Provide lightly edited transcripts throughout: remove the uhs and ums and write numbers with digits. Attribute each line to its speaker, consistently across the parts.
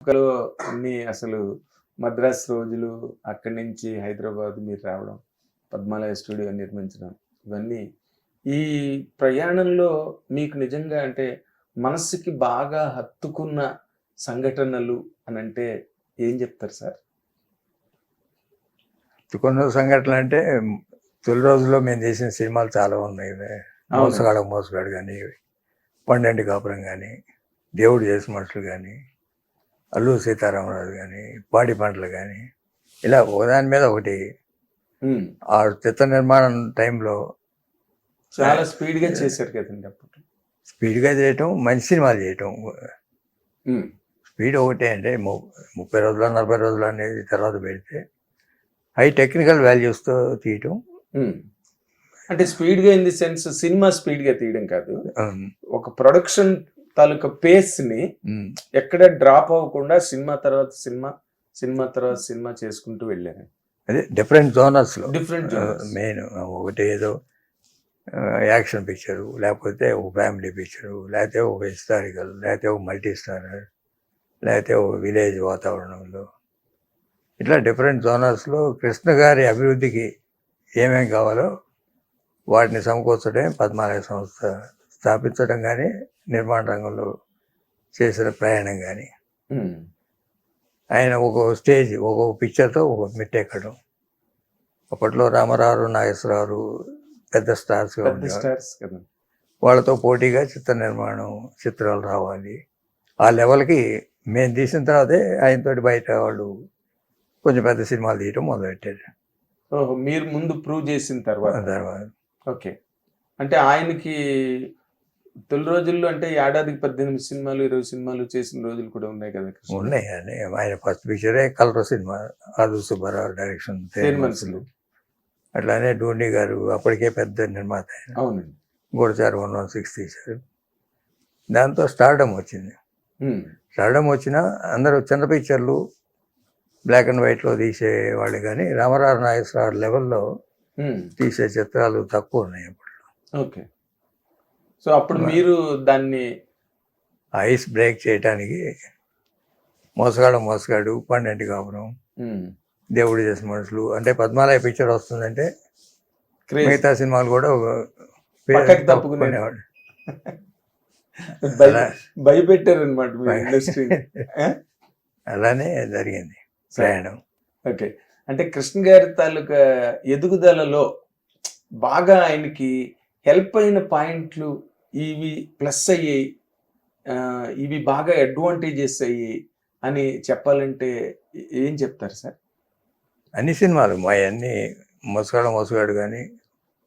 Speaker 1: ఒకరు అన్ని అసలు మద్రాస్ రోజులు, అక్కడి నుంచి హైదరాబాద్ మీరు రావడం, పద్మాలయ స్టూడియో నిర్మించడం, ఇవన్నీ ఈ ప్రయాణంలో మీకు నిజంగా అంటే మనస్సుకి బాగా హత్తుకున్న సంఘటనలు అనంటే ఏం చెప్తారు సార్?
Speaker 2: కొన్ని సంఘటనలు అంటే తొలి రోజుల్లో మేము చేసిన సినిమాలు చాలా ఉన్నాయి. మోసగాడు కానీ, పండంటి కాపురం కానీ, దేవుడు చేసిన మనుషులు కానీ, అల్లూరు సీతారామరాజు కానీ, పాడి పంటలు కానీ, ఇలా ఒకదాని మీద ఒకటి. ఆ చిత్ర నిర్మాణం టైంలో
Speaker 1: చాలా స్పీడ్గా చేశారు కదండి. అప్పుడు
Speaker 2: స్పీడ్గా చేయటం, మంచి సినిమాలు చేయటం. స్పీడ్ ఒకటే అంటే 30 రోజులు 40 రోజులు అనేది తర్వాత పెడితే హై టెక్నికల్ వాల్యూస్తో తీయటం.
Speaker 1: అంటే స్పీడ్గా ఇన్ ది సెన్స్ సినిమా స్పీడ్గా తీయడం కాదు, ఒక ప్రొడక్షన్ తాలూకా పేస్ ని ఎక్కడ డ్రాప్ అవ్వకుండా సినిమా తర్వాత సినిమా, సినిమా తర్వాత సినిమా చేసుకుంటూ వెళ్ళారు.
Speaker 2: అదే డిఫరెంట్ జోనర్స్ లో.
Speaker 1: డిఫరెంట్
Speaker 2: మెయిన్ ఒకటి ఏదో యాక్షన్ పిక్చరు, లేకపోతే ఒక ఫ్యామిలీ పిక్చరు, లేకపోతే ఒక హిస్టారికల్, లేకపోతే ఒక మల్టీ స్టారర్, లేకపోతే ఒక విలేజ్ వాతావరణంలో, ఇట్లా డిఫరెంట్ జోనర్స్లో కృష్ణ గారి అభివృద్ధికి ఏమేమి కావాలో వాటిని సమకూర్చడమే పద్మాలయ సంస్థ స్థాపించడం కానీ, నిర్మాణ రంగంలో చేసిన ప్రయాణం కానీ. ఆయన ఒక స్టేజ్, ఒక పిక్చర్తో ఒక మెట్టెక్కడం. అప్పట్లో రామారావు, నాగేశ్వరరావు పెద్ద స్టార్స్గా ఉండేవారు. వాళ్ళతో పోటీగా చిత్ర నిర్మాణం చిత్రాలు రావాలి. ఆ లెవెల్కి మేము తీసిన తర్వాతే ఆయనతోటి బయట వాళ్ళు కొంచెం పెద్ద సినిమాలు తీయటం మొదలెట్టారు.
Speaker 1: మీరు ముందు ప్రూవ్ చేసిన తర్వాత. ఓకే, అంటే ఆయనకి తొలి రోజుల్లో అంటే ఏడాదికి 18 సినిమాలు 20 సినిమాలు చేసిన రోజులు కూడా ఉన్నాయి కదా?
Speaker 2: ఉన్నాయి అని. ఆయన ఫస్ట్ పిక్చరే కలర్ సినిమా, ఆదు సుబ్బారావు డైరెక్షన్,
Speaker 1: మనసులు.
Speaker 2: అట్లానే డూండి గారు అప్పటికే పెద్ద నిర్మాత.
Speaker 1: అవునండి.
Speaker 2: గూడచారు 116 తీశారు. దాంతో స్టార్డమ్ వచ్చింది. స్టార్డమ్ వచ్చినా అందరూ చిన్న పిక్చర్లు బ్లాక్ అండ్ వైట్లో తీసేవాళ్ళు, కానీ రామారావు నాగేశ్వరరావు లెవెల్లో తీసే చిత్రాలు తక్కువ ఉన్నాయి అప్పట్లో.
Speaker 1: ఓకే, సో అప్పుడు మీరు దాన్ని
Speaker 2: ఐస్ బ్రేక్ చేయడానికి మోసగాడు, పండంటి కాపురం, దేవుడు చేసిన మనుషులు, అంటే పద్మాలయ పిక్చర్ వస్తుందంటే మిగతా సినిమాలు కూడా
Speaker 1: తప్పుకునేవాడు. భయపెట్టారు అనమాట.
Speaker 2: అలానే జరిగింది ప్రయాణం.
Speaker 1: ఓకే, అంటే కృష్ణ గారి తాలూకా ఎదుగుదలలో బాగా ఆయనకి హెల్ప్ అయిన పాయింట్లు ఇవి ప్లస్ అయ్యాయి, ఇవి బాగా అడ్వాంటేజెస్ అయ్యాయి అని చెప్పాలంటే ఏం చెప్తారు సార్?
Speaker 2: అన్ని సినిమాలు మా అన్ని మోసగాడు కానీ,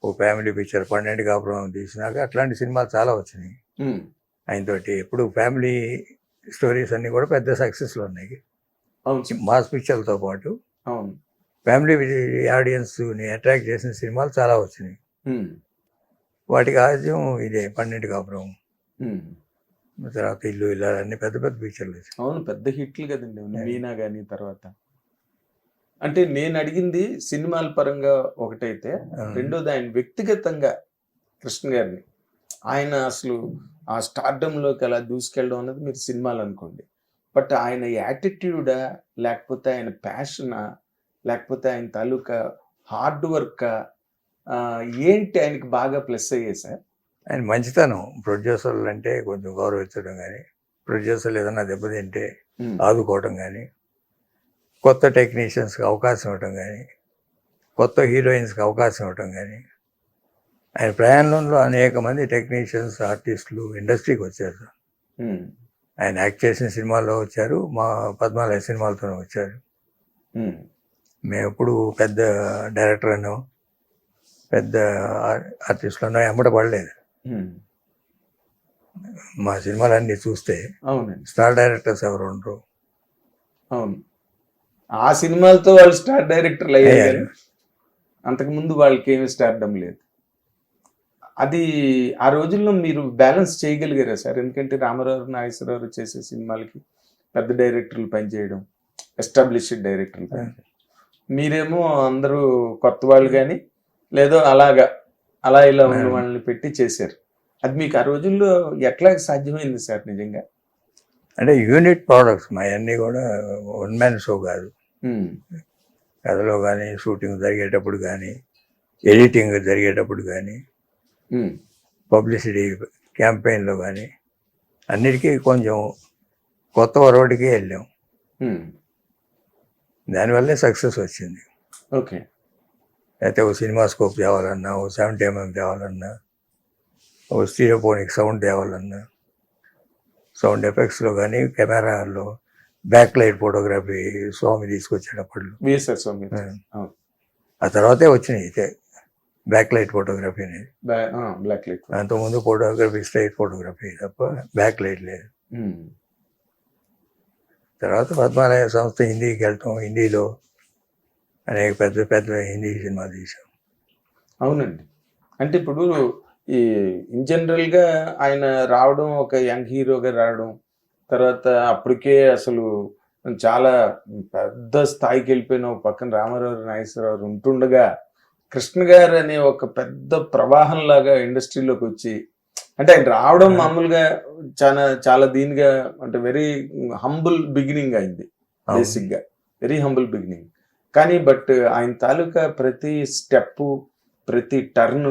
Speaker 2: ఓ ఫ్యామిలీ పిక్చర్, పండంటి కాపురం తీసినాక అట్లాంటి సినిమాలు చాలా వచ్చినాయి ఆయనతోటి. ఎప్పుడు ఫ్యామిలీ స్టోరీస్ అన్నీ కూడా పెద్ద సక్సెస్లు ఉన్నాయి. మాస్ పిక్చర్లతో పాటు ఫ్యామిలీ ఆడియన్స్ని అట్రాక్ట్ చేసిన సినిమాలు చాలా వచ్చినాయి. వాటికి ఆద్యం ఇదే పండంటి కాపురం, తర్వాత ఇల్లు అన్ని పెద్ద పెద్ద పిక్చర్లు.
Speaker 1: అవును, పెద్ద హిట్లు కదండి మీనా కానీ. తర్వాత అంటే నేను అడిగింది సినిమాల పరంగా ఒకటైతే, రెండోది ఆయన వ్యక్తిగతంగా కృష్ణ గారిని, ఆయన అసలు ఆ స్టార్డంలోకి అలా దూసుకెళ్ళడం అన్నది మీరు సినిమాలు అనుకోండి, బట్ ఆయన యాటిట్యూడా, లేకపోతే ఆయన ప్యాషనా, లేకపోతే ఆయన తాలూకా హార్డ్ వర్క్ ఏంటి ఆయనకి బాగా ప్లస్ అయ్యాయి సార్?
Speaker 2: ఆయన మంచితనం. ప్రొడ్యూసర్లు అంటే కొంచెం గౌరవించడం కానీ, ప్రొడ్యూసర్లు ఏదైనా దెబ్బతింటే ఆదుకోవడం కానీ, కొత్త టెక్నీషియన్స్కి అవకాశం ఇవ్వటం కానీ, కొత్త హీరోయిన్స్కి అవకాశం ఇవ్వటం కానీ. ఆయన ప్రయాణంలో అనేక మంది టెక్నీషియన్స్, ఆర్టిస్టులు ఇండస్ట్రీకి వచ్చారు. ఆయన యాక్ట్ చేసిన సినిమాల్లో వచ్చారు, మా పద్మాలయ సినిమాలతోనే వచ్చారు. మేము ఎప్పుడు పెద్ద డైరెక్టర్ అనో పెద్ద ఆర్టిస్టులు ఎమ్మట పడలేదు. మా సినిమాలన్నీ చూస్తే స్టార్ డైరెక్టర్స్ ఎవరు ఉండరు.
Speaker 1: అవును, ఆ సినిమాలతో వాళ్ళు స్టార్ డైరెక్టర్లు అయ్యారు, అంతకుముందు వాళ్ళకి ఏమి స్టార్డమ్ లేదు. అది ఆ రోజుల్లో మీరు బ్యాలెన్స్ చేయగలిగారా సార్? ఎందుకంటే రామారావు, నాగేశ్వరరావు చేసే సినిమాలకి పెద్ద డైరెక్టర్లు పనిచేయడం, ఎస్టాబ్లిష్డ్ డైరెక్టర్లు పనిచేయడం, మీరేమో అందరూ కొత్త వాళ్ళు కానీ లేదో అలా ఇలా ఉన్న వాళ్ళని పెట్టి చేశారు. అది మీకు ఆ రోజుల్లో ఎట్లా సాధ్యమైంది సార్ నిజంగా?
Speaker 2: అంటే యూనిట్ ప్రోడక్ట్స్ మా అన్నీ కూడా వన్ మ్యాన్ షో కాదు. కథలో కానీ, షూటింగ్ జరిగేటప్పుడు కానీ, ఎడిటింగ్ జరిగేటప్పుడు కానీ, పబ్లిసిటీ క్యాంపెయిన్లో కానీ అన్నిటికీ కొంచెం కొత్త వరవడికి వెళ్ళాం. దానివల్లే సక్సెస్ వచ్చింది.
Speaker 1: ఓకే.
Speaker 2: అయితే ఓ సినిమా స్కోప్ తేవాలన్నా, ఓ 70mm తేవాలన్నా, ఓ స్టీరియోఫోనిక్ సౌండ్ తేవాలన్నా, సౌండ్ ఎఫెక్ట్స్లో కానీ, కెమెరాలో బ్యాక్ లైట్ ఫోటోగ్రఫీ స్వామి తీసుకొచ్చేటప్పుడు,
Speaker 1: విఎస్ఆర్ స్వామి.
Speaker 2: ఆ తర్వాతే వచ్చినాయి అయితే బ్యాక్ లైట్ ఫోటోగ్రఫీ అనేది.
Speaker 1: Black light.
Speaker 2: అంతకుముందు ఫోటోగ్రఫీ స్ట్రైట్ ఫోటోగ్రఫీ తప్ప బ్యాక్ లైట్ లేదు. తర్వాత పద్మాలయ సంస్థ హిందీకి వెళ్తాం, హిందీలో అనేక పెద్ద పెద్ద హిందీ సినిమాలు తీసాం.
Speaker 1: అవునండి. అంటే ఇప్పుడు ఈ ఇన్ జనరల్గా ఆయన రావడం, ఒక యంగ్ హీరోగా రావడం, తర్వాత అప్పటికే అసలు చాలా పెద్ద స్థాయికి వెళ్ళిపోయిన ఒక పక్కన రామారావు నాగేశ్వరరావు ఉంటుండగా కృష్ణ గారు అనే ఒక పెద్ద ప్రవాహం లాగా ఇండస్ట్రీలోకి వచ్చి, అంటే ఆయన రావడం మామూలుగా చాలా దీనిగా, అంటే వెరీ హంబుల్ బిగినింగ్ అయింది. బేసిక్గా వెరీ హంబుల్ బిగినింగ్. కానీ బట్ ఆయన తాలూకా ప్రతి స్టెప్, ప్రతి టర్న్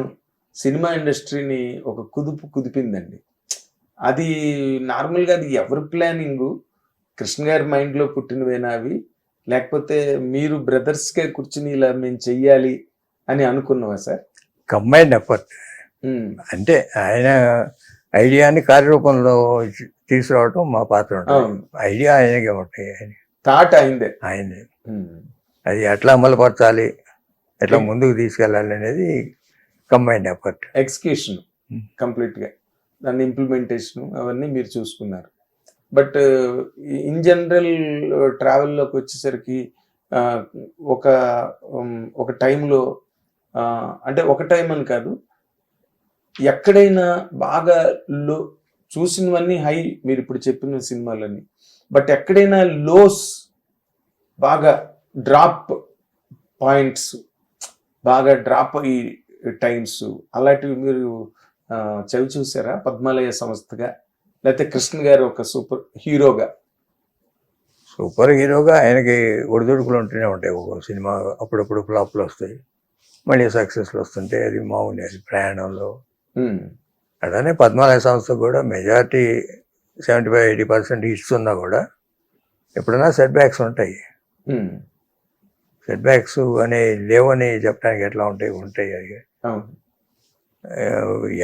Speaker 1: సినిమా ఇండస్ట్రీని ఒక కుదిపిందండి. అది నార్మల్గా అది ఎవరి ప్లానింగు? కృష్ణ గారి మైండ్లో పుట్టినవేనా అవి, లేకపోతే మీరు బ్రదర్స్గా కూర్చుని ఇలా మేము చెయ్యాలి అని అనుకున్నావా సార్?
Speaker 2: Combined effort. అంటే ఆయన ఐడియాని కార్యరూపంలో తీసుకురావటం మా పాత్ర ఉంటుంది. ఐడియా ఆయనకే ఉంటాయి,
Speaker 1: థాట్ అయిందే.
Speaker 2: అది ఎట్లా అమలుపరచాలి, ఎట్లా ముందుకు తీసుకెళ్ళాలి అనేది కంబైన్డ్ ఎఫర్ట్.
Speaker 1: ఎగ్జిక్యూషన్ కంప్లీట్గా, దాన్ని ఇంప్లిమెంటేషన్ అవన్నీ మీరు చూసుకున్నారు. బట్ ఇన్ జనరల్ ట్రావెల్లోకి వచ్చేసరికి ఒక టైంలో, అంటే ఒక టైం అని కాదు, ఎక్కడైనా బాగా లో చూసినవన్నీ హై, మీరు ఇప్పుడు చెప్పిన సినిమాలన్నీ, బట్ ఎక్కడైనా లోస్, బాగా డ్రాప్ పాయింట్స్, బాగా డ్రాప్ ఈ టైమ్స్ అలాంటివి మీరు చవి చూసారా పద్మాలయ సంస్థగా, లేకపోతే కృష్ణ గారు ఒక సూపర్ హీరోగా?
Speaker 2: సూపర్ హీరోగా ఆయనకి ఒడిదుడుకులు ఉంటూనే ఉంటాయి. ఒక సినిమా అప్పుడప్పుడు ఫ్లాప్లు వస్తాయి, మళ్ళీ సక్సెస్లు వస్తుంటే అది మామూలు, అది ప్రయాణంలో. అలానే పద్మాలయ సంస్థ కూడా మెజారిటీ 75-80% హిట్స్ ఉన్నా కూడా ఎప్పుడైనా సెట్ బ్యాక్స్ ఉంటాయి. సెట్ బ్యాక్స్ అనే లేవని చెప్పడానికి ఎట్లా ఉంటాయి. అది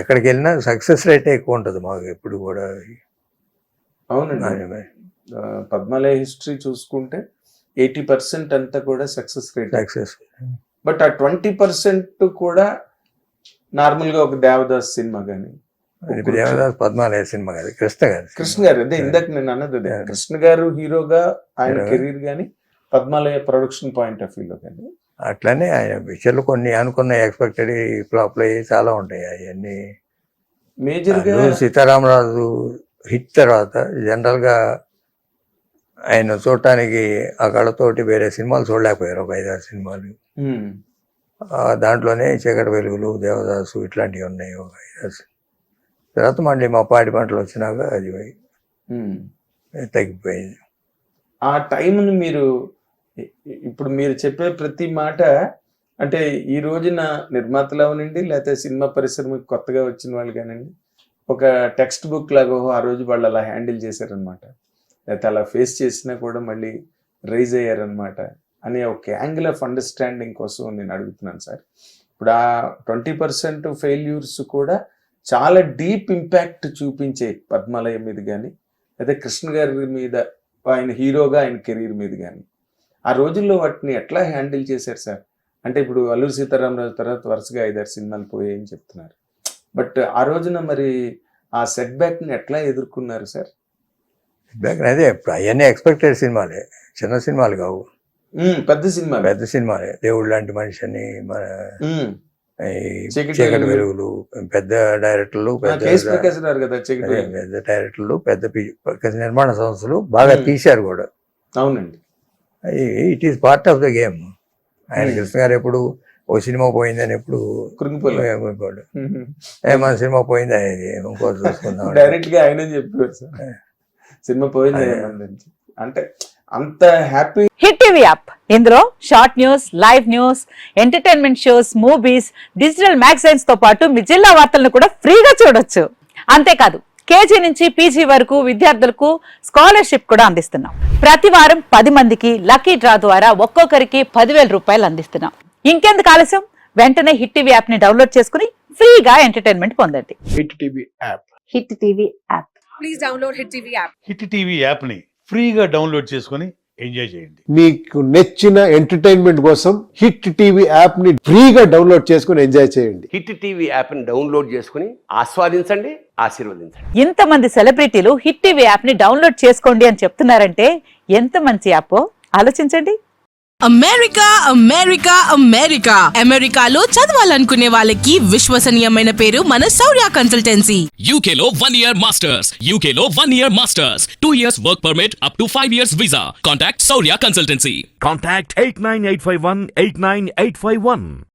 Speaker 2: ఎక్కడికి వెళ్ళినా సక్సెస్ రేట్ ఎక్కువ ఉంటుంది మాకు ఎప్పుడు కూడా.
Speaker 1: అవునండి. పద్మాలయ హిస్టరీ చూసుకుంటే 80% అంతా కూడా సక్సెస్ రేట్. బట్ ఆ 20% కూడా నార్మల్గా ఒక దేవదాస్ సినిమా కానీ,
Speaker 2: దేవదాస్ పద్మాలయ సినిమా కాదు, కృష్ణ గారు.
Speaker 1: అదే ఇందాక నేను అన్నది అదే, కృష్ణ గారు హీరోగా ఆయన కెరీర్ కానీ, పద్మాలయ ప్రొడక్షన్ పాయింట్ ఆఫ్ వ్యూలో కానీ.
Speaker 2: అట్లనే ఆయన పిక్చర్లు కొన్ని అనుకున్న ఎక్స్పెక్టెడ్ ఫ్లాప్లు అయ్యి చాలా ఉంటాయి. అవన్నీ
Speaker 1: మేజర్గా
Speaker 2: సీతారామరాజు హిట్ తర్వాత జనరల్గా ఆయన చూడటానికి ఆ కళతోటి వేరే సినిమాలు చూడలేకపోయారు, ఒక 5-6 సినిమాలు. దాంట్లోనే చీకటి వెలుగులు, దేవదాసు ఇట్లాంటివి ఉన్నాయి ఒక 5-6. తర్వాత మళ్ళీ మా పాడి పంటలు వచ్చినాక అది తగ్గిపోయింది.
Speaker 1: ఆ టైంని మీరు ఇప్పుడు మీరు చెప్పే ప్రతి మాట, అంటే ఈ రోజున నిర్మాతలు అవనండి, లేకపోతే సినిమా పరిశ్రమకి కొత్తగా వచ్చిన వాళ్ళు కానివ్వండి, ఒక టెక్స్ట్ బుక్ లాగా ఆ రోజు వాళ్ళు అలా హ్యాండిల్ చేశారనమాట, లేకపోతే అలా ఫేస్ చేసినా కూడా మళ్ళీ రైజ్ అయ్యారనమాట అనే ఒక యాంగిల్ ఆఫ్ అండర్స్టాండింగ్ కోసం నేను అడుగుతున్నాను సార్. ఇప్పుడు ఆ 20% ఫెయిల్యూర్స్ కూడా చాలా డీప్ ఇంపాక్ట్ చూపించే పద్మాలయ మీద కానీ, లేదా కృష్ణ గారి మీద, ఆయన హీరోగా ఆయన కెరీర్ మీద కానీ, ఆ రోజుల్లో వాటిని ఎట్లా హ్యాండిల్ చేశారు సార్? అంటే ఇప్పుడు అల్లూరి సీతారామరాజు తర్వాత వరుసగా 5-6 సినిమాలు పోయాయని చెప్తున్నారు, బట్ ఆ రోజున మరి ఆ సెట్ బ్యాక్ని ఎట్లా ఎదుర్కొన్నారు సార్?
Speaker 2: అదే అవన్నీ ఎక్స్పెక్టెడ్ సినిమాలే, చిన్న సినిమాలు కావు,
Speaker 1: పెద్ద సినిమాలే.
Speaker 2: దేవుడు లాంటి మనిషి అని, మన చీకటి వెలుగులు, పెద్ద డైరెక్టర్లు, పెద్ద డైరెక్టర్లు, పెద్ద నిర్మాణ సంస్థలు బాగా తీశారు కూడా.
Speaker 1: అవునండి.
Speaker 2: It is part of the game. ఆయన కృష్ణ గారు ఎప్పుడు ఓ సినిమా పోయిందని ఎప్పుడు కృంగిపోయాడు. మన సినిమా పోయింది, ఇంకో చూసుకుందాం
Speaker 1: డైరెక్ట్ గా ఆయన చెప్పారు సార్. సినిమా పోయింది అంటే అంత హ్యాపీ.
Speaker 3: హిట్ టీవీ యాప్, ఇందులో short news, live news, entertainment shows, movies, digital magazines తో పాటు మీ జిల్లా వార్తలను కూడా ఫ్రీగా చూడొచ్చు. అంతేకాదు కేజీ నుంచి పీజీ వరకు విద్యార్థులకు స్కాలర్షిప్ కూడా అందిస్తున్నాం. ప్రతి వారం 10 మందికి లక్కీ డ్రా ద్వారా ఒక్కొక్కరికి 10,000 రూపాయలు అందిస్తున్నాం. ఇంకెందుకు ఆలస్యం, వెంటనే హిట్ టీవీ యాప్ ని డౌన్లోడ్ చేసుకుని ఫ్రీగా ఎంటర్టైన్మెంట్ పొందండి.
Speaker 4: Hit TV app.
Speaker 3: Hit TV app.
Speaker 5: Please download Hit TV app.
Speaker 6: Hit TV యాప్ని ఫ్రీగా డౌన్లోడ్ చేసుకొని ఎంజాయ్ చేయండి.
Speaker 4: మీకు నచ్చిన ఎంటర్టైన్మెంట్ కోసం హిట్ టీవీ యాప్ ని ఫ్రీగా డౌన్లోడ్ చేసుకుని ఎంజాయ్ చేయండి.
Speaker 7: హిట్ టీవీ యాప్ని డౌన్లోడ్ చేసుకుని ఆస్వాదించండి, ఆశీర్వదించండి.
Speaker 3: ఇంతమంది సెలబ్రిటీలు హిట్ టీవీ యాప్ ని డౌన్లోడ్ చేసుకోండి అని చెప్తున్నారంటే ఎంత మంచి యాప్ ఆలోచించండి.
Speaker 8: అమెరికా అమెరికా అమెరికా అమెరికాలో చదవాలనుకునే వాళ్ళకి విశ్వసనీయమైన పేరు మన శౌర్య కన్సల్టెన్సీ.
Speaker 9: UK లో 1 year masters. UK లో 1 year masters. 2 years work permit up to 5 years visa. Contact Saurya Consultancy.
Speaker 10: Contact 89851 89851.